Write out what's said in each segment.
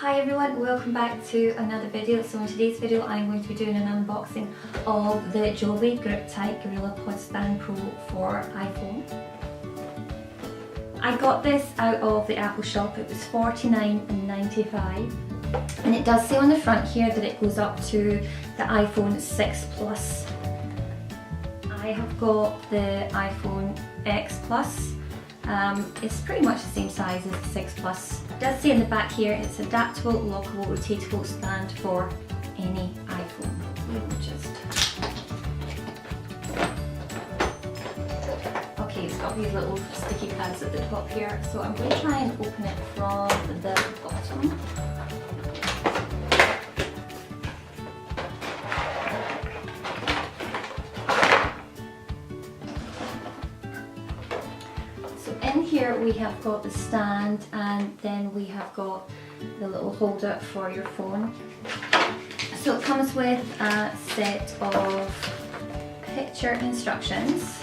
Hi everyone, welcome back to another video. So in today's video I'm going to be doing an unboxing of the Joby GripTight Pod Stand Pro for iPhone. I got this out of the Apple shop. It was $49.95 and it does say on the front here that it goes up to the iPhone 6 Plus. I have got the iPhone X Plus. It's pretty much the same size as the 6 Plus. It does say in the back here it's adaptable, lockable, rotatable stand for any iPhone. Okay, it's got these little sticky pads at the top here, so I'm going to try and open it from the bottom. In here we have got the stand, and then we have got the little holder for your phone. So it comes with a set of picture instructions.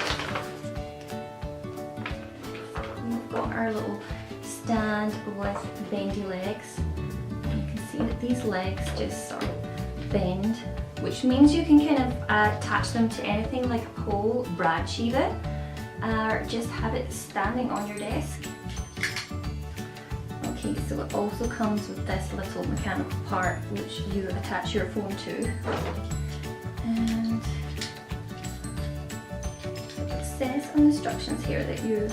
We've got our little stand with bendy legs. And you can see that these legs just sort of bend, which means you can kind of attach them to anything like a pole, branch even, or just have it standing on your desk. Okay, so it also comes with this little mechanical part which you attach your phone to. And so it says on the instructions here that you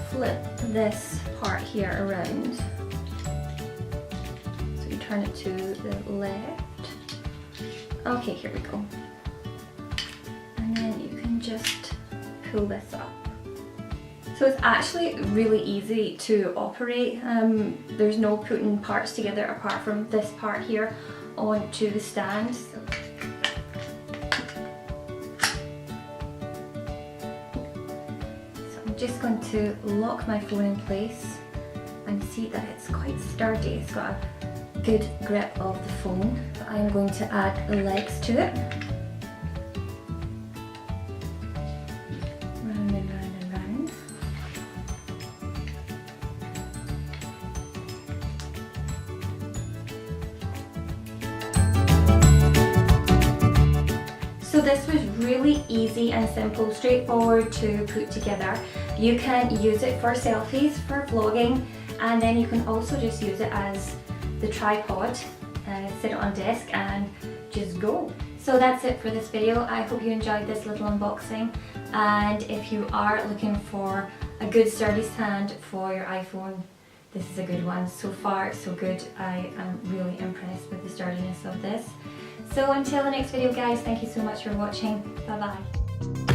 flip this part here around. So you turn it to the left. Okay, here we go. And then you can just pull this up. So it's actually really easy to operate. There's no putting parts together apart from this part here onto the stand. So I'm just going to lock my phone in place and see that it's quite sturdy. It's got a good grip of the phone. So I'm going to add legs to it. So this was really easy and simple, straightforward to put together. You can use it for selfies, for vlogging, and then you can also just use it as the tripod, sit it on a desk and just go. So that's it for this video. I hope you enjoyed this little unboxing, and if you are looking for a good sturdy stand for your iPhone, this is a good one. So far so good. I am really impressed with the sturdiness of this. So until the next video guys, thank you so much for watching. Bye bye.